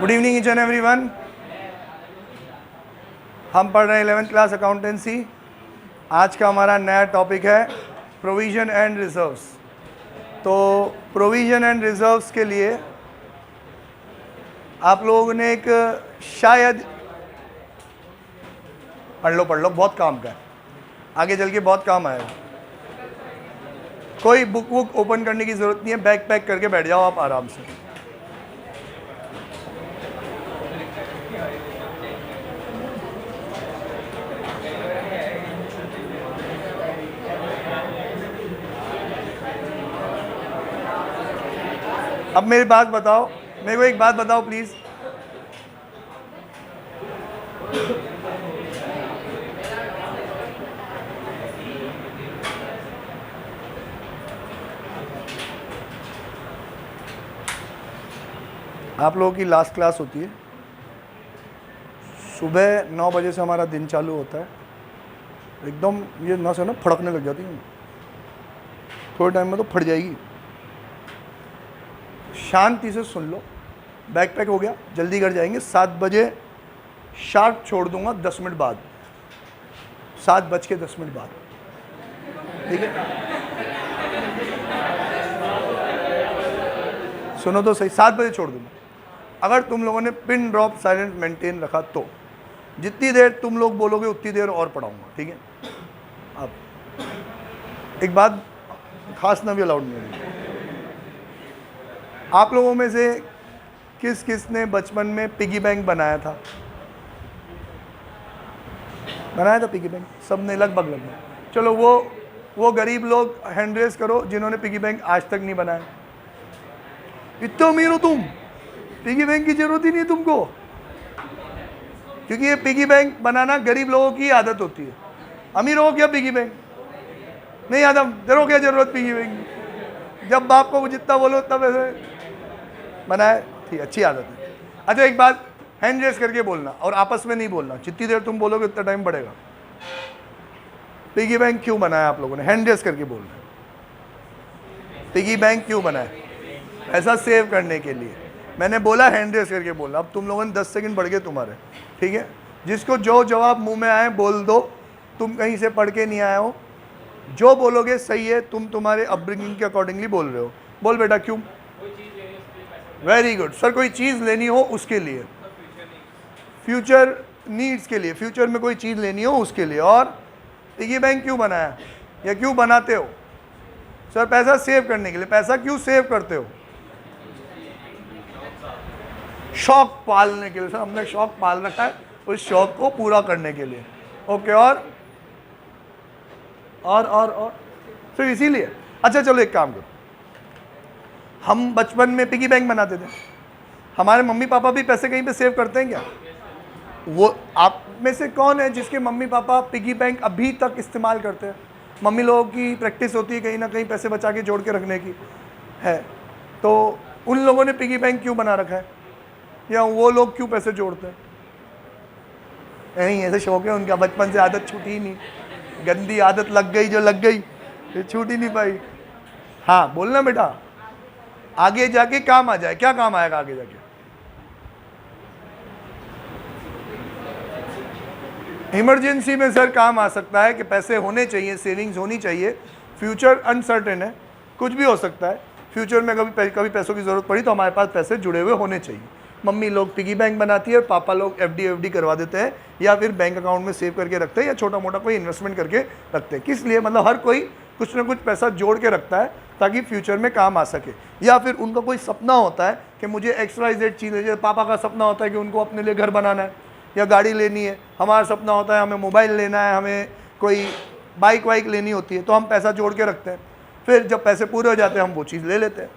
Good evening each and everyone. हम पढ़ रहे हैं 11th क्लास अकाउंटेंसी। आज का हमारा नया टॉपिक है प्रोविजन एंड रिजर्व्स। तो प्रोविजन एंड रिजर्व्स के लिए आप लोगों ने एक शायद पढ़ लो, बहुत काम का है, आगे चल के बहुत काम आएगा। कोई बुक ओपन करने की ज़रूरत नहीं है, बैग पैक करके बैठ जाओ आप आराम से। अब मेरी बात बताओ, मेरे को एक बात बताओ प्लीज़। आप लोगों की लास्ट क्लास होती है, सुबह 9 बजे से हमारा दिन चालू होता है। एकदम ये नस है ना फड़कने लग जाती है, थोड़े टाइम में तो फट जाएगी। शांति से सुन लो। बैग पैक हो गया, जल्दी घर जाएंगे। 7 बजे शार्प छोड़ दूंगा, 10 मिनट बाद, 7:10 बाद, ठीक है? सुनो तो सही, 7 बजे छोड़ दूंगा। अगर तुम लोगों ने पिन ड्रॉप साइलेंट मेंटेन रखा तो जितनी देर तुम लोग बोलोगे उतनी देर और पढ़ाऊंगा, ठीक है? अब एक बात खास ना भी अलाउड नहीं है। आप लोगों में से किस किस ने बचपन में पिगी बैंक बनाया था? बनाया था पिगी बैंक? सब ने लगभग। चलो वो गरीब लोग हैंड रेस करो जिन्होंने पिगी बैंक आज तक नहीं बनाया। इतना अमीर हो तुम, पिगी बैंक की जरूरत ही नहीं तुमको, क्योंकि ये पिगी बैंक बनाना गरीब लोगों की आदत होती है। अमीर हो क्या पिगी बैंक नहीं आता, जरूर क्या जरूरत पिगी बैंक की? जब बाप को जितना बोलो उतना वैसे बनाए, ठीक, अच्छी आदत है। अच्छा एक बात, हैंड रेस करके बोलना और आपस में नहीं बोलना। जितनी देर तुम बोलोगे उतना टाइम बढ़ेगा। पिगी बैंक क्यों बनाया आप लोगों ने? हैंड रेस करके बोलना। पिगी बैंक क्यों बनाया? पैसा सेव करने के लिए। मैंने बोला हैंड रेस करके बोलना। अब तुम लोगों ने 10 सेकंड बढ़ गए तुम्हारे, ठीक है? जिसको जो जवाब मुंह में आए बोल दो। तुम कहीं से पढ़ के नहीं आए हो, जो बोलोगे सही है। तुम तुम्हारे अपब्रिंगिंग के अकॉर्डिंगली बोल रहे हो। बोल बेटा क्यों? Very good sir. कोई चीज़ लेनी हो उसके लिए, फ्यूचर नीड्स के लिए, फ्यूचर में कोई चीज़ लेनी हो उसके लिए। और पिगी बैंक क्यों बनाया या क्यों बनाते हो? सर पैसा सेव करने के लिए। पैसा क्यों सेव करते हो? शौक पालने के लिए। सर हमने शौक पाल रखा है, उस शौक को पूरा करने के लिए। ओके, और सिर्फ इसीलिए? अच्छा चलो एक काम करो, हम बचपन में पिगी बैंक बनाते थे। हमारे मम्मी पापा भी पैसे कहीं पे सेव करते हैं क्या? वो आप में से कौन है जिसके मम्मी पापा पिगी बैंक अभी तक इस्तेमाल करते हैं? मम्मी लोगों की प्रैक्टिस होती है कहीं ना कहीं पैसे बचा के जोड़ के रखने की है। तो उन लोगों ने पिगी बैंक क्यों बना रखा है? या वो लोग क्यों पैसे जोड़ते हैं? नहीं, ऐसे शौक है उनका, बचपन से आदत छूटी ही नहीं। गंदी आदत लग गई, जो लग गई ये छूट ही नहीं पाई। हाँ बोलना बेटा, आगे जाके काम आ जाए। क्या काम आएगा आगे जाके? इमरजेंसी में सर काम आ सकता है कि पैसे होने चाहिए, सेविंग्स होनी चाहिए। फ्यूचर अनसर्टेन है, कुछ भी हो सकता है। फ्यूचर में कभी पैसों की ज़रूरत पड़ी तो हमारे पास पैसे जुड़े हुए होने चाहिए। मम्मी लोग पिगी बैंक बनाती है और पापा लोग एफडी करवा देते हैं, या फिर बैंक अकाउंट में सेव करके रखते हैं, या छोटा मोटा कोई इन्वेस्टमेंट करके रखते हैं। किस लिए? मतलब हर कोई कुछ ना कुछ पैसा जोड़ के रखता है ताकि फ्यूचर में काम आ सके। या फिर उनका कोई सपना होता है कि मुझे XYZ चीज़ है। जैसे पापा का सपना होता है कि उनको अपने लिए घर बनाना है या गाड़ी लेनी है। हमारा सपना होता है हमें मोबाइल लेना है, हमें कोई बाइक वाइक लेनी होती है, तो हम पैसा जोड़ के रखते हैं। फिर जब पैसे पूरे हो जाते हैं हम वो चीज़ ले लेते हैं।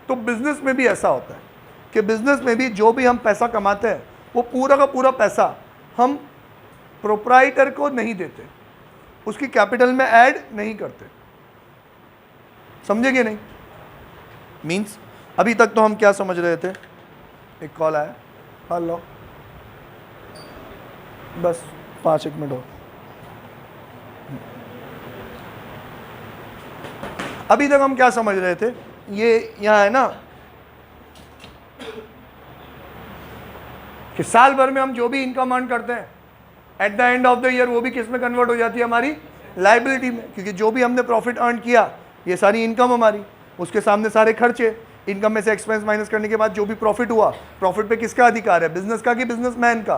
तो बिज़नेस में भी ऐसा होता है कि बिज़नेस में भी जो भी हम पैसा कमाते हैं वो पूरा का पूरा पैसा हम प्रोप्राइटर को नहीं देते, उसकी कैपिटल में ऐड नहीं करते। समझे कि नहीं? मीन्स अभी तक तो हम क्या समझ रहे थे? एक कॉल आया, हेलो, बस 5-1 मिनट और। अभी तक हम क्या समझ रहे थे? ये यहाँ है ना, कि साल भर में हम जो भी इनकम अर्न करते हैं at the end of the year वो भी किस में कन्वर्ट हो जाती है, हमारी लाइबिलिटी में, क्योंकि जो भी हमने प्रॉफिट अर्न किया ये सारी इनकम हमारी, उसके सामने सारे खर्चे, इनकम में से एक्सपेंस माइनस करने के बाद जो भी प्रॉफिट हुआ, प्रॉफिट पे किसका अधिकार है, बिजनेस का कि बिजनेसमैन का,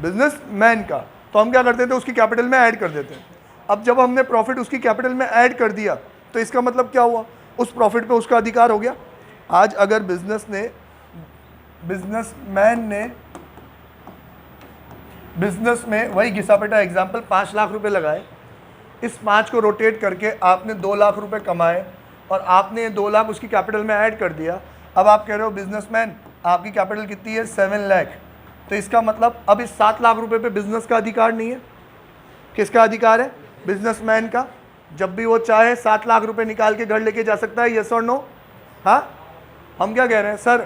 बिजनेसमैन का। तो हम क्या करते थे, उसकी कैपिटल में ऐड कर देते हैं। अब जब हमने प्रॉफिट उसकी कैपिटल में ऐड कर दिया तो इसका मतलब क्या हुआ, उस प्रॉफिट पे उसका अधिकार हो गया। आज अगर बिजनेस में वही घिसा पेटा एग्जाम्पल 5 लाख रुपए लगाए, इस 5 को रोटेट करके आपने 2 लाख रुपए कमाए और आपने 2 लाख उसकी कैपिटल में ऐड कर दिया। अब आप कह रहे हो बिजनेसमैन आपकी कैपिटल कितनी है, 7 लाख, तो इसका मतलब अब इस 7 लाख रुपए पे बिजनेस का अधिकार नहीं है। किसका अधिकार है, बिजनेसमैन का। जब भी वो चाहे 7 लाख रुपए निकाल के घर लेके जा सकता है, यस और नो। हाँ, हम क्या कह रहे हैं, सर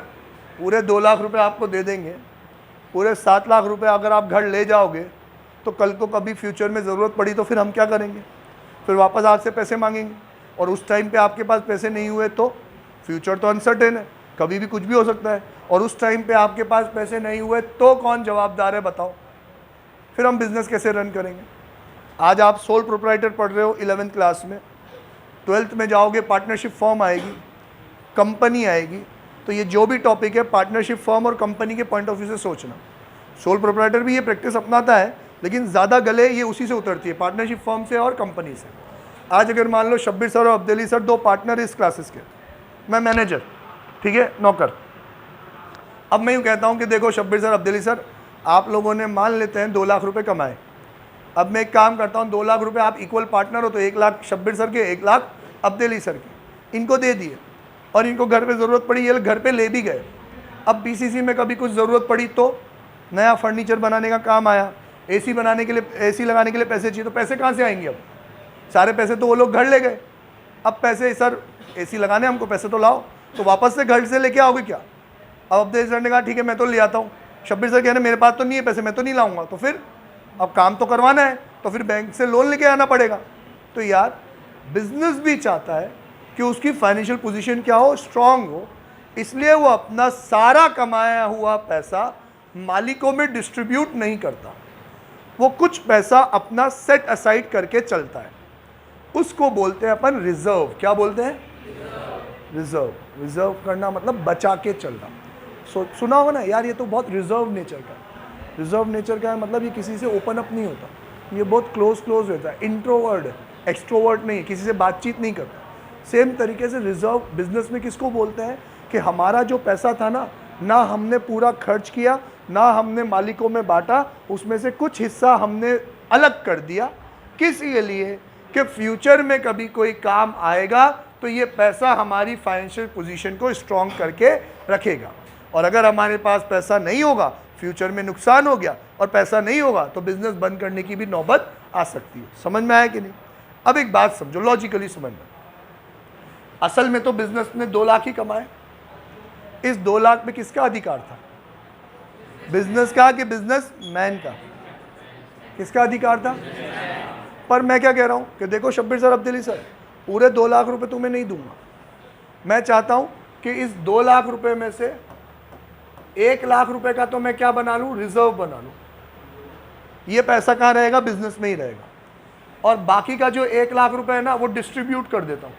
पूरे 2 लाख रुपए आपको दे देंगे, पूरे 7 लाख रुपए अगर आप घर ले जाओगे तो कल को कभी फ्यूचर में ज़रूरत पड़ी तो फिर हम क्या करेंगे, फिर वापस आपसे पैसे मांगेंगे, और उस टाइम पे आपके पास पैसे नहीं हुए तो फ्यूचर तो अनसर्टेन है, कभी भी कुछ भी हो सकता है, और उस टाइम पे आपके पास पैसे नहीं हुए तो कौन जवाबदार है बताओ, फिर हम बिज़नेस कैसे रन करेंगे। आज आप सोल प्रोप्राइटर पढ़ रहे हो 11th क्लास में, 12th में जाओगे पार्टनरशिप फॉर्म आएगी, कंपनी आएगी, तो ये जो भी टॉपिक है पार्टनरशिप फर्म और कंपनी के पॉइंट ऑफ व्यू से सोचना। सोल प्रोप्राइटर भी ये प्रैक्टिस अपनाता है, लेकिन ज़्यादा गले ये उसी से उतरती है, पार्टनरशिप फर्म से और कंपनी से। आज अगर मान लो शब्बीर सर और अब्दुल्ली सर 2 पार्टनर इस क्लासेस के, मैं मैनेजर, ठीक है, नौकर। अब मैं यूँ कहता हूँ कि देखो शब्बीर सर, अब्दुल्ली सर, आप लोगों ने मान लेते हैं 2 लाख रुपये कमाए, अब मैं एक काम करता हूँ 2 लाख रुपये आप इक्वल पार्टनर हो, तो 1 लाख शब्बीर सर के, 1 लाख अब्दुल्ली सर के, इनको दे दिए, और इनको घर पे ज़रूरत पड़ी, ये घर पे ले भी गए। अब बीसीसी में कभी कुछ ज़रूरत पड़ी तो नया फर्नीचर बनाने का काम आया, एसी बनाने के लिए, एसी लगाने के लिए पैसे चाहिए, तो पैसे कहाँ से आएंगे, अब सारे पैसे तो वो लोग घर ले गए। अब पैसे, सर एसी लगाने हमको पैसे तो लाओ, तो वापस से घर से लेके आओगे क्या। अब अब्दुल्ली सर ने कहा ठीक है मैं तो ले आता हूँ, शब्बीर सर कह रहे मेरे पास तो नहीं है पैसे, मैं तो नहीं लाऊंगा, तो फिर अब काम तो करवाना है, तो फिर बैंक से लोन लेके आना पड़ेगा। तो यार बिजनेस भी चाहता है कि उसकी फाइनेंशियल पोजीशन क्या हो, स्ट्रांग हो, इसलिए वो अपना सारा कमाया हुआ पैसा मालिकों में डिस्ट्रीब्यूट नहीं करता, वो कुछ पैसा अपना सेट असाइड करके चलता है, उसको बोलते हैं अपन रिजर्व। क्या बोलते हैं, रिजर्व। रिजर्व करना मतलब बचा के चलना। सुना होगा ना यार, ये तो बहुत रिजर्व नेचर का है। रिजर्व नेचर का है मतलब ये किसी से ओपन अप नहीं होता, ये बहुत क्लोज रहता है, इंट्रोवर्ट है, एक्सट्रोवर्ट नहीं है, किसी से बातचीत नहीं करता। सेम तरीके से रिजर्व बिजनेस में किसको बोलते हैं कि हमारा जो पैसा था ना हमने पूरा खर्च किया, ना हमने मालिकों में बांटा, उसमें से कुछ हिस्सा हमने अलग कर दिया, किस लिए कि फ्यूचर में कभी कोई काम आएगा तो ये पैसा हमारी फाइनेंशियल पोजीशन को स्ट्रॉन्ग करके रखेगा। और अगर हमारे पास पैसा नहीं होगा, फ्यूचर में नुकसान हो गया और पैसा नहीं होगा, तो बिजनेस बंद करने की भी नौबत आ सकती है। समझ में आया कि नहीं। अब एक बात समझो, लॉजिकली समझना, असल में तो बिजनेस ने 2 लाख ही कमाए, इस 2 लाख में किसका अधिकार था, बिजनेस का कि बिजनेस मैन का, किसका अधिकार था। पर मैं क्या कह रहा हूँ कि देखो शब्बीर सर, अब्दुल्ली सर, पूरे 2 लाख रुपए तुम्हें नहीं दूंगा, मैं चाहता हूँ कि इस 2 लाख रुपए में से 1 लाख रुपए का तो मैं क्या बना लूँ, रिजर्व बना लूँ, ये पैसा कहाँ रहेगा, बिजनेस में ही रहेगा, और बाकी का जो 1 लाख रुपए है ना वो डिस्ट्रीब्यूट कर देता हूँ।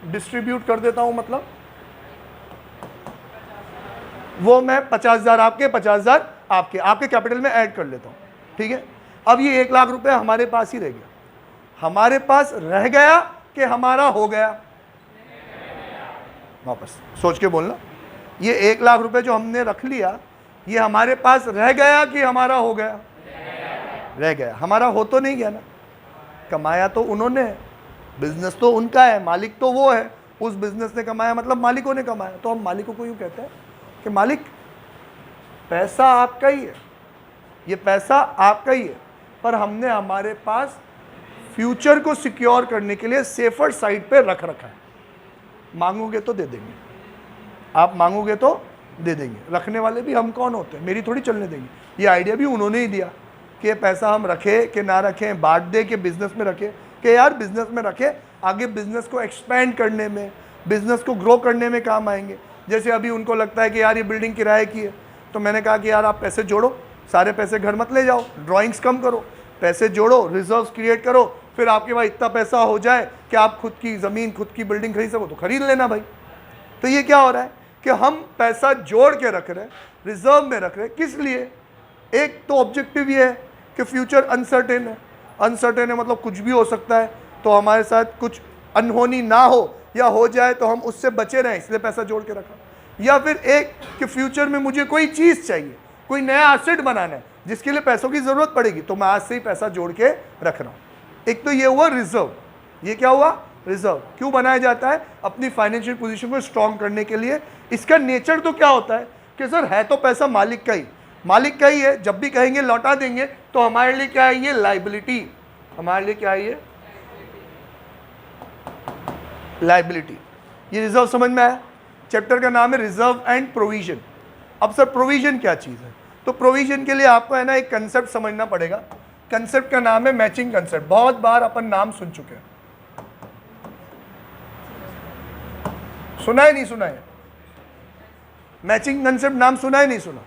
डिस्ट्रीब्यूट कर देता हूँ मतलब वो मैं 50,000 आपके, 50,000 आपके कैपिटल में ऐड कर लेता हूँ, ठीक है। अब ये 1 लाख रुपए हमारे पास ही रह गया, हमारे पास रह गया कि हमारा हो गया, वापस सोच के बोलना, ये 1 लाख रुपए जो हमने रख लिया ये हमारे पास रह गया कि हमारा हो गया, रह गया। हमारा हो तो नहीं गया ना, कमाया तो उन्होंने है, बिजनेस तो उनका है, मालिक तो वो है, उस बिजनेस ने कमाया मतलब मालिकों ने कमाया। तो हम मालिकों को यूँ कहते हैं कि मालिक पैसा आपका ही है, ये पैसा आपका ही है, पर हमने हमारे पास फ्यूचर को सिक्योर करने के लिए सेफर साइड पे रख रखा है, मांगोगे तो दे देंगे, आप मांगोगे तो दे देंगे। रखने वाले भी हम कौन होते हैं, मेरी थोड़ी चलने देंगे, ये आइडिया भी उन्होंने ही दिया कि पैसा हम रखें कि ना रखें, बांट दे कि बिजनेस में रखें, कि यार बिजनेस में रखें, आगे बिजनेस को एक्सपेंड करने में, बिजनेस को ग्रो करने में काम आएंगे। जैसे अभी उनको लगता है कि यार ये बिल्डिंग किराए की है, तो मैंने कहा कि यार आप पैसे जोड़ो, सारे पैसे घर मत ले जाओ, ड्राइंग्स कम करो, पैसे जोड़ो, रिजर्व्स क्रिएट करो, फिर आपके पास इतना पैसा हो जाए कि आप खुद की ज़मीन, खुद की बिल्डिंग खरीद सको तो खरीद लेना भाई। तो ये क्या हो रहा है कि हम पैसा जोड़ के रख रहे हैं, रिजर्व में रख रहे हैं, किस लिए? एक तो ऑब्जेक्टिव ये है कि फ्यूचर अनसर्टेन है, अनसर्टेन है मतलब कुछ भी हो सकता है, तो हमारे साथ कुछ अनहोनी ना हो या हो जाए तो हम उससे बचे रहें, इसलिए पैसा जोड़ के रखा। या फिर एक कि फ्यूचर में मुझे कोई चीज़ चाहिए, कोई नया एसेट बनाना है जिसके लिए पैसों की ज़रूरत पड़ेगी, तो मैं आज से ही पैसा जोड़ के रख रहा हूँ। एक तो ये हुआ रिजर्व। ये क्या हुआ? रिजर्व। क्यों बनाया जाता है? अपनी फाइनेंशियल पोजीशन को स्ट्रॉन्ग करने के लिए। इसका नेचर तो क्या होता है कि सर है तो पैसा मालिक का ही, मालिक का ही है, जब भी कहेंगे लौटा देंगे, तो हमारे लिए क्या है? ये लाइबिलिटी। हमारे लिए क्या है? ये लाइबिलिटी। ये रिजर्व समझ में आया? चैप्टर का नाम है रिजर्व एंड प्रोविजन। अब सर प्रोविजन क्या चीज़ है? तो प्रोविजन के लिए आपको है ना एक कंसेप्ट समझना पड़ेगा। कंसेप्ट का नाम है मैचिंग कंसेप्ट। बहुत बार अपन नाम सुन चुके हैं, सुना है नहीं सुना है? मैचिंग कंसेप्ट नाम सुना है नहीं सुना?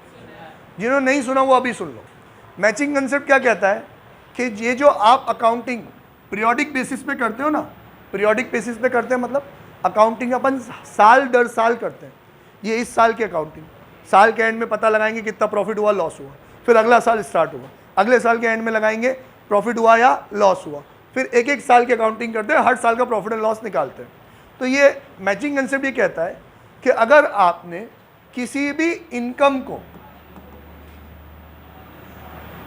जिन्होंने नहीं सुना वो अभी सुन लो। मैचिंग कंसेप्ट क्या कहता है कि ये जो आप अकाउंटिंग पीरियोडिक बेसिस पे करते हो ना, पीरियोडिक बेसिस पे करते हैं मतलब अकाउंटिंग अपन साल दर साल करते हैं। ये इस साल की अकाउंटिंग, साल के एंड में पता लगाएंगे कितना प्रॉफिट हुआ, लॉस हुआ, फिर अगला साल स्टार्ट हुआ, अगले साल के एंड में लगाएंगे प्रॉफिट हुआ या लॉस हुआ, फिर एक एक साल की अकाउंटिंग करते हैं, हर साल का प्रॉफिट एंड लॉस निकालते हैं। तो ये मैचिंग कंसेप्ट ये कहता है कि अगर आपने किसी भी इनकम को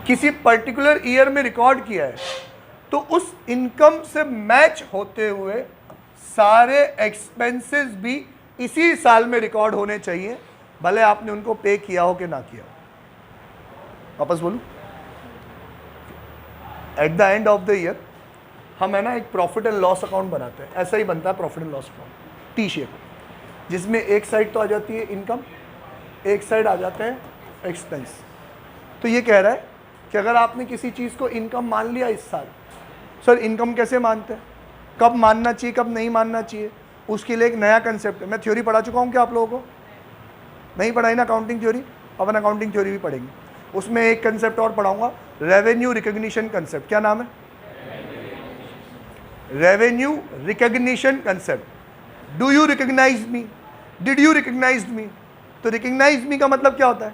किसी पर्टिकुलर ईयर में रिकॉर्ड किया है, तो उस इनकम से मैच होते हुए सारे एक्सपेंसेस भी इसी साल में रिकॉर्ड होने चाहिए, भले आपने उनको पे किया हो कि ना किया हो। वापस बोलूं, at the end of the year हम है ना एक प्रॉफिट एंड लॉस अकाउंट बनाते हैं। ऐसा ही बनता है profit and loss account, T shape, जिसमें एक साइड तो आ जाती है इनकम, एक साइड आ जाते हैं एक्सपेंस। तो ये कह रहा है कि अगर आपने किसी चीज़ को इनकम मान लिया इस साल, सर इनकम कैसे मानते हैं, कब मानना चाहिए कब नहीं मानना चाहिए, उसके लिए एक नया कंसेप्ट है। मैं थ्योरी पढ़ा चुका हूँ क्या आप लोगों को? नहीं पढ़ाई ना अकाउंटिंग थ्योरी? अपन अकाउंटिंग थ्योरी भी पढ़ेंगे, उसमें एक कंसेप्ट और पढ़ाऊंगा, रेवेन्यू रिकग्निशन कंसेप्ट। क्या नाम है? Revenue recognition concept. Do you recognize me, did you recognize me? तो रिकग्नाइज मी का मतलब क्या होता है?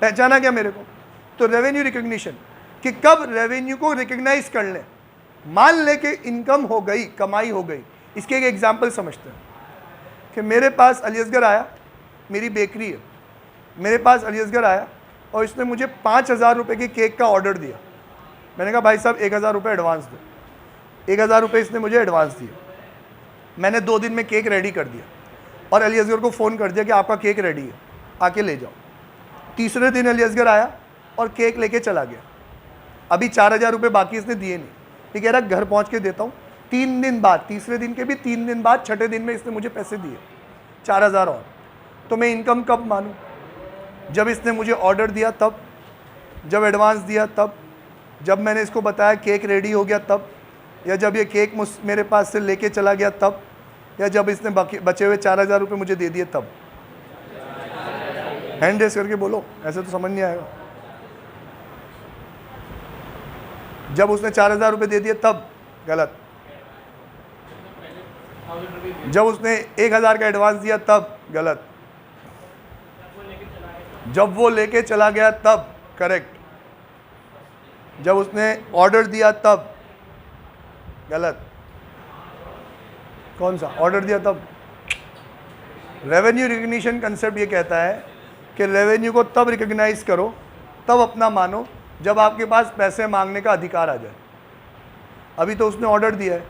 पहचाना क्या मेरे को? तो रेवेन्यू रिकग्निशन कि कब रेवेन्यू को रिकग्नाइज कर लें। मान ले कि इनकम हो गई, कमाई हो गई। इसके एक एग्जाम्पल समझते हैं कि मेरे पास अली असगर आया, मेरी बेकरी है, मेरे पास अली असगर आया और इसने मुझे 5,000 रुपये के केक का ऑर्डर दिया। मैंने कहा भाई साहब 1,000 रुपये एडवांस दो। 1,000 रुपये इसने मुझे एडवांस दिए। मैंने 2 दिन में केक रेडी कर दिया और अली असगर को फ़ोन कर दिया कि आपका केक रेडी है, आके ले जाओ। तीसरे दिन अली असगर आया और केक लेके चला गया। अभी 4,000 रुपये बाकी इसने दिए नहीं। ये कह रहा घर पहुँच के देता हूँ। 3 दिन बाद, तीसरे दिन के भी 3 दिन बाद, छठे दिन में इसने मुझे पैसे दिए 4,000 और। तो मैं इनकम कब मानूँ? जब इसने मुझे ऑर्डर दिया तब, जब एडवांस दिया तब, जब मैंने इसको बताया केक रेडी हो गया तब, या जब ये केक मेरे पास से लेके चला गया तब, या जब इसने बचे हुए 4,000 रुपये मुझे दे दिए तब। हैंड रेस करके बोलो, ऐसे तो समझ नहीं आएगा। जब उसने 4,000 रुपये दे दिए तब गलत। जब उसने 1,000 का एडवांस दिया तब गलत। जब वो लेके चला गया तब करेक्ट। जब उसने ऑर्डर दिया तब गलत। कौन सा ऑर्डर दिया तब? रेवेन्यू रिकग्निशन कंसेप्ट ये कहता है कि रेवेन्यू को तब रिकग्नाइज करो, तब अपना मानो जब आपके पास पैसे मांगने का अधिकार आ जाए। अभी तो उसने ऑर्डर दिया है,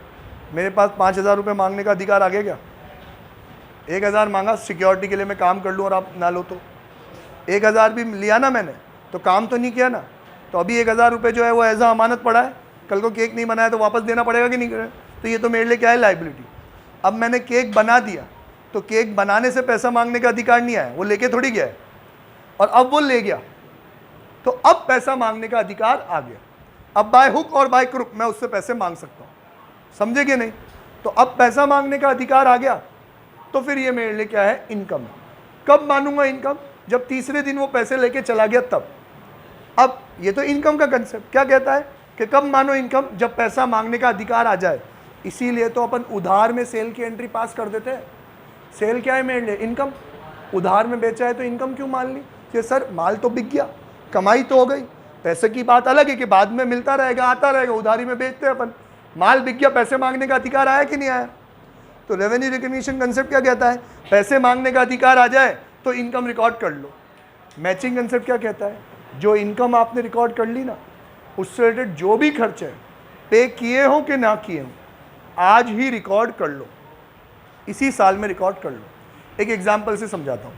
मेरे पास 5,000 रुपये मांगने का अधिकार आ गया क्या? 1,000 मांगा सिक्योरिटी के लिए मैं काम कर लूँ और आप ना लो तो 1,000 भी लिया ना मैंने, तो काम तो नहीं किया ना। तो अभी 1,000 रुपये जो है वो एज अ अमानत पड़ा है, कल को केक नहीं बनाया तो वापस देना पड़ेगा कि नहीं करे? तो ये तो मेरे लिए क्या है? लाइबिलिटी। अब मैंने केक बना दिया तो केक बनाने से पैसा मांगने का अधिकार नहीं आया, वो लेके थोड़ी गया है। और अब वो ले गया तो अब पैसा मांगने का अधिकार आ गया। अब बाय हुक और बाय क्रुक मैं उससे पैसे मांग सकता हूँ, समझे कि नहीं? तो अब पैसा मांगने का अधिकार आ गया, तो फिर ये मेरे लिए क्या है? इनकम। कब मानूंगा इनकम? जब तीसरे दिन वो पैसे लेके चला गया तब। अब ये तो इनकम का कंसेप्ट क्या कहता है कि कब मानो इनकम, जब पैसा मांगने का अधिकार आ जाए। इसीलिए तो अपन उधार में सेल की एंट्री पास कर देते हैं। सेल क्या है मेरे लिए? इनकम। उधार में बेचा है तो इनकम क्यों मान ली कि सर माल तो बिक गया, कमाई तो हो गई। पैसे की बात अलग है कि बाद में मिलता रहेगा, आता रहेगा, उधारी में बेचते हैं अपन। माल बिक गया, पैसे मांगने का अधिकार आया कि नहीं आया? तो रेवेन्यू रिकग्निशन कंसेप्ट क्या कहता है? पैसे मांगने का अधिकार आ जाए तो इनकम रिकॉर्ड कर लो। मैचिंग कंसेप्ट क्या कहता है? जो इनकम आपने रिकॉर्ड कर ली ना, उससे रिलेटेड जो भी खर्च है, पे किए हो कि ना किए हो, आज ही रिकॉर्ड कर लो, इसी साल में रिकॉर्ड कर लो। एक एग्जांपल से समझाता हूँ।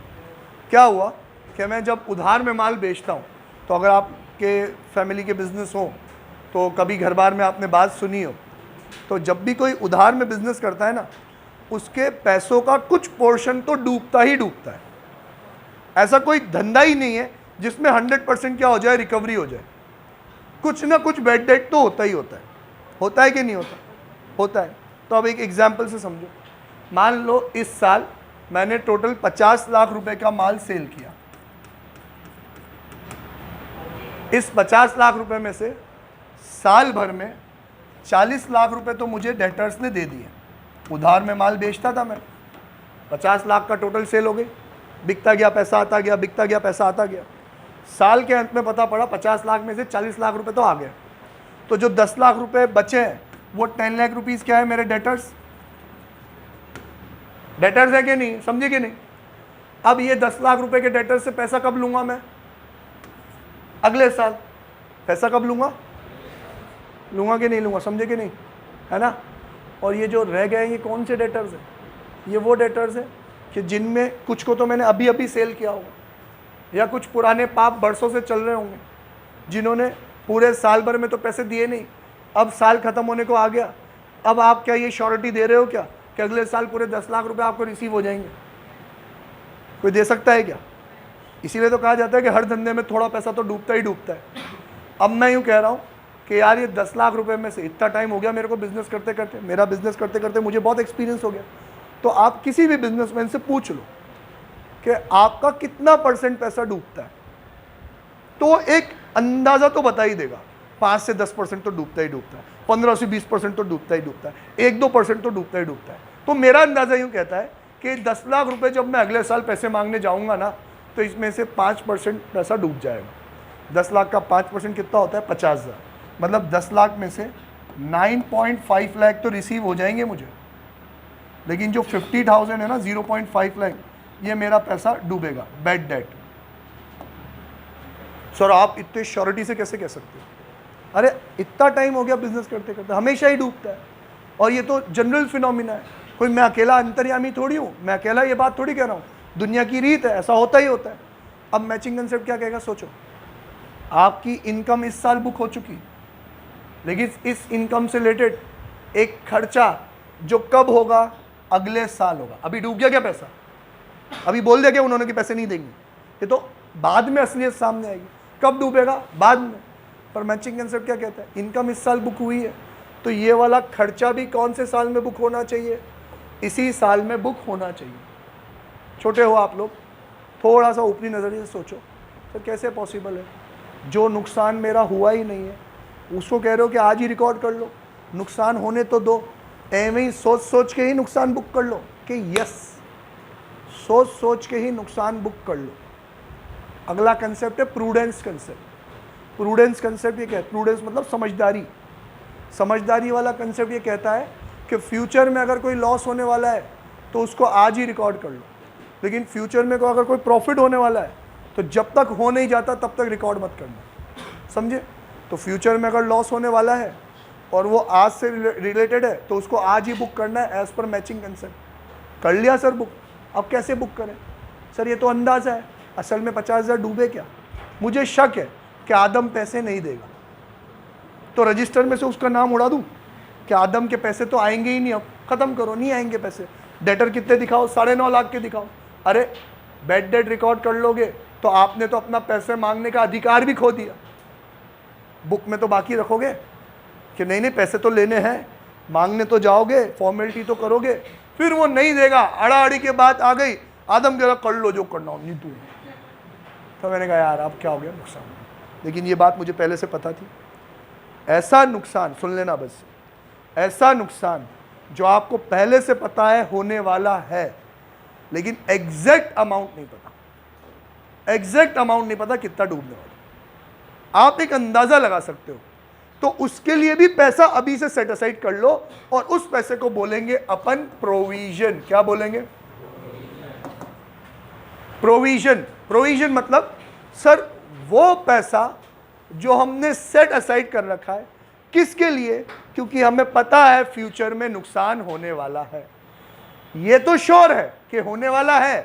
क्या हुआ कि मैं जब उधार में माल बेचता हूँ, तो अगर आपके फैमिली के बिजनेस हो तो कभी घर बार में आपने बात सुनी हो, तो जब भी कोई उधार में बिजनेस करता है ना, उसके पैसों का कुछ पोर्शन तो डूबता ही डूबता है। ऐसा कोई धंधा ही नहीं है जिसमें 100% क्या हो जाए, रिकवरी हो जाए। कुछ ना कुछ बैड डेट तो होता ही होता है। होता है कि नहीं होता? होता है। तो अब एक एग्जांपल से समझो। मान लो इस साल मैंने टोटल 50 लाख रुपए का माल सेल किया। इस 50 लाख रुपए में से साल भर में 40 लाख रुपए तो मुझे डेटर्स ने दे दिए। उधार में माल बेचता था मैं, 50 लाख का टोटल सेल हो गई, बिकता गया पैसा आता गया, बिकता गया पैसा आता गया। साल के अंत में पता पड़ा 50 लाख में से 40 लाख रुपए तो आ गए। तो जो 10 लाख रुपए बचे हैं वो 10 लाख रुपीस क्या है? मेरे डेटर्स। डेटर्स है कि नहीं? समझे कि नहीं? अब ये 10 लाख रुपए के डेटर्स से पैसा कब लूंगा मैं? अगले साल। पैसा कब लूंगा? लूंगा कि नहीं लूंगा? समझे कि नहीं? है ना? और ये जो रह गए ये कौन से डेटर्स हैं? ये वो डेटर्स हैं कि जिनमें कुछ को तो मैंने अभी अभी सेल किया होगा, या कुछ पुराने पाप बरसों से चल रहे होंगे, जिन्होंने पूरे साल भर में तो पैसे दिए नहीं, अब साल खत्म होने को आ गया। अब आप क्या ये श्योरिटी दे रहे हो क्या कि अगले साल पूरे 10 लाख रुपए आपको रिसीव हो जाएंगे? कोई दे सकता है क्या? इसीलिए तो कहा जाता है कि हर धंधे में थोड़ा पैसा तो डूबता ही डूबता है। अब मैं यूँ कह रहा हूँ कि यार ये 10 लाख रुपए में से इतना टाइम हो गया मेरे को बिजनेस करते करते, मेरा बिजनेस करते करते मुझे बहुत एक्सपीरियंस हो गया। तो आप किसी भी बिजनेसमैन से पूछ लो कि आपका कितना % पैसा डूबता है, तो एक अंदाज़ा तो बता ही देगा। 5 से 10% तो डूबता ही डूबता है, 15 से 20% तो डूबता ही डूबता है, 1-2% तो डूबता ही डूबता है। तो मेरा अंदाज़ा यूँ कहता है कि 10 लाख रुपए जब मैं अगले साल पैसे मांगने जाऊँगा ना, तो इसमें से 5% पैसा डूब जाएगा। 10 लाख का 5% कितना होता है? 50,000। मतलब 10 लाख में से 9.5 लाख तो रिसीव हो जाएंगे मुझे, लेकिन जो 50,000 है ना, 0.5 लाख, ये मेरा पैसा डूबेगा। Bad debt. सर आप इतने श्योरिटी से कैसे कह सकते हो? अरे इतना टाइम हो गया बिजनेस करते करते, हमेशा ही डूबता है। और ये तो जनरल फिनोमिना है, कोई मैं अकेला अंतर्यामी थोड़ी हूँ, मैं अकेला ये बात थोड़ी कह रहा हूँ, दुनिया की रीत है, ऐसा होता ही होता है। अब मैचिंग कंसेप्ट क्या कहेगा? सोचो, आपकी इनकम इस साल बुक हो चुकी, लेकिन इस इनकम से रिलेटेड एक खर्चा जो कब होगा? अगले साल होगा। अभी डूब गया क्या पैसा? अभी बोल दिया क्या उन्होंने कि पैसे नहीं देंगे? ये तो बाद में असलियत सामने आएगी। कब डूबेगा? बाद में। पर मैचिंग कंसेप्ट क्या कहता है? इनकम इस साल बुक हुई है, तो ये वाला खर्चा भी कौन से साल में बुक होना चाहिए? इसी साल में बुक होना चाहिए। छोटे हो आप लोग, थोड़ा सा ऊपरी नज़रिए से सोचो, सर कैसे पॉसिबल है? जो नुकसान मेरा हुआ ही नहीं है उसको कह रहे हो कि आज ही रिकॉर्ड कर लो, नुकसान होने तो दो। एवं ही सोच सोच के ही नुकसान बुक कर लो कि यस, सोच सोच के ही नुकसान बुक कर लो। अगला कंसेप्ट है प्रूडेंस कंसेप्ट। प्रूडेंस कंसेप्ट ये क्या है? प्रूडेंस मतलब समझदारी। समझदारी वाला कंसेप्ट ये कहता है कि फ्यूचर में अगर कोई लॉस होने वाला है तो उसको आज ही रिकॉर्ड कर लो, लेकिन फ्यूचर में अगर कोई प्रॉफिट होने वाला है तो जब तक हो नहीं जाता तब तक रिकॉर्ड मत करना। समझे? तो फ्यूचर में अगर लॉस होने वाला है और वो आज से रिलेटेड है तो उसको आज ही बुक करना है एज पर मैचिंग कंसेप्ट। कर लिया सर बुक। अब कैसे बुक करें? सर ये तो अंदाज़ा है, असल में 50,000 डूबे क्या? मुझे शक है कि आदम पैसे नहीं देगा, तो रजिस्टर में से उसका नाम उड़ा दूं कि आदम के पैसे तो आएंगे ही नहीं, अब ख़त्म करो, नहीं आएंगे पैसे। डेटर कितने दिखाओ? 9.5 लाख के दिखाओ। अरे बैड डेट रिकॉर्ड कर लोगे तो आपने तो अपना पैसे मांगने का अधिकार भी खो दिया। बुक में तो बाकी रखोगे कि नहीं नहीं पैसे तो लेने हैं, मांगने तो जाओगे, फॉर्मेलिटी तो करोगे, फिर वो नहीं देगा, अड़ाअड़ी के बात आ गई, आदम कह रहा कर लो जो करना हो, नहीं तू तो मैंने कहा यार अब क्या हो गया, नुकसान। लेकिन ये बात मुझे पहले से पता थी, ऐसा नुकसान, सुन लेना बस, ऐसा नुकसान जो आपको पहले से पता है होने वाला है, लेकिन एग्जैक्ट अमाउंट नहीं पता, एग्जैक्ट अमाउंट नहीं पता कितना डूबने वाला, आप एक अंदाजा लगा सकते हो, तो उसके लिए भी पैसा अभी से सेट असाइड कर लो और उस पैसे को बोलेंगे अपन प्रोविजन। क्या बोलेंगे? प्रोविजन। प्रोविजन मतलब सर वो पैसा जो हमने सेट असाइड कर रखा है, किसके लिए? क्योंकि हमें पता है फ्यूचर में नुकसान होने वाला है। ये तो श्योर है कि होने वाला है,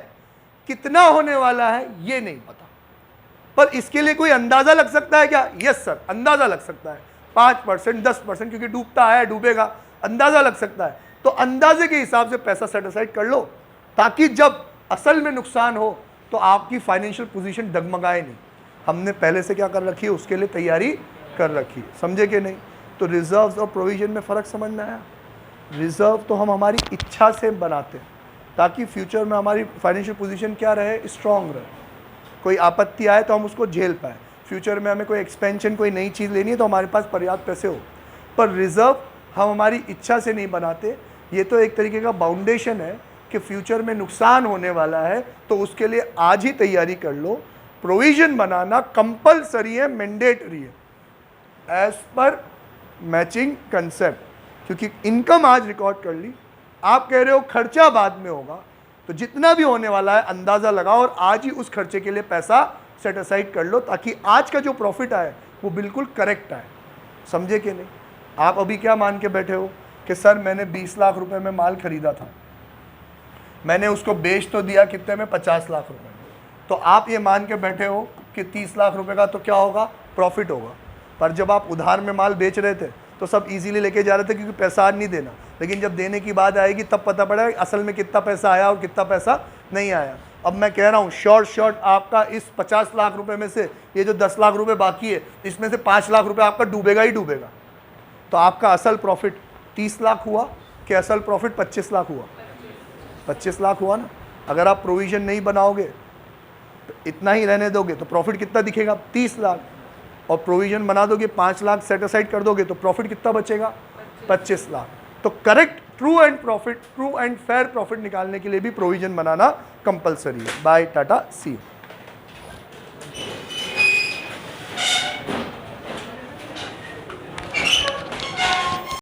कितना होने वाला है ये नहीं पता, पर इसके लिए कोई अंदाजा लग सकता है क्या? यस सर, अंदाजा लग सकता है, 5%, 10%, क्योंकि डूबता है, डूबेगा, अंदाजा लग सकता है। तो अंदाजे के हिसाब से पैसा सेट असाइड कर लो, ताकि जब असल में नुकसान हो तो आपकी फाइनेंशियल पोजीशन डगमगाए नहीं। हमने पहले से क्या कर रखी है, उसके लिए तैयारी कर रखी है, समझे कि नहीं? तो रिजर्व्स और प्रोविजन में फ़र्क समझ में आया? रिजर्व तो हम हमारी इच्छा से बनाते हैं ताकि फ्यूचर में हमारी फाइनेंशियल पोजीशन क्या रहे, स्ट्रांग रहे, कोई आपत्ति आए तो हम उसको झेल पाए, फ्यूचर में हमें कोई एक्सपेंशन, कोई नई चीज़ लेनी है तो हमारे पास पर्याप्त पैसे हो। पर रिजर्व हम हमारी इच्छा से नहीं बनाते, ये तो एक तरीके का बाउंडेशन है कि फ्यूचर में नुकसान होने वाला है तो उसके लिए आज ही तैयारी कर लो। प्रोविजन बनाना कंपलसरी है, मैंडेटरी है एज पर मैचिंग कंसेप्ट, क्योंकि इनकम आज रिकॉर्ड कर ली, आप कह रहे हो खर्चा बाद में होगा, तो जितना भी होने वाला है अंदाज़ा लगाओ और आज ही उस खर्चे के लिए पैसा सेट असाइड कर लो, ताकि आज का जो प्रॉफिट आए वो बिल्कुल करेक्ट आए। समझे कि नहीं? आप अभी क्या मान के बैठे हो कि सर मैंने 20 लाख रुपए में माल खरीदा था, मैंने उसको बेच तो दिया कितने में, 50 लाख रुपए में, तो आप ये मान के बैठे हो कि 30 लाख रुपए का तो क्या होगा, प्रॉफिट होगा। पर जब आप उधार में माल बेच रहे थे तो सब इजीली लेके जा रहे थे क्योंकि पैसा आज नहीं देना, लेकिन जब देने की बात आएगी तब पता पड़ेगा असल में कितना पैसा आया और कितना पैसा नहीं आया। अब मैं कह रहा हूँ शॉर्ट आपका इस 50 लाख रुपए में से ये जो 10 लाख रुपए बाकी है, इसमें से 5 लाख रुपए आपका डूबेगा ही डूबेगा। तो आपका असल प्रॉफिट 30 लाख हुआ कि असल प्रॉफिट 25 लाख हुआ? 25 लाख हुआ ना। अगर आप प्रोविजन नहीं बनाओगे तो इतना ही रहने दोगे तो प्रॉफिट कितना दिखेगा, 30 लाख, और प्रोविजन बना दोगे 5 लाख सेट असाइड कर दोगे तो प्रॉफिट कितना बचेगा, 25 लाख। तो correct true and fair profit निकालने के लिए भी प्रोविजन बनाना कंपलसरी है। Bye tata, see you.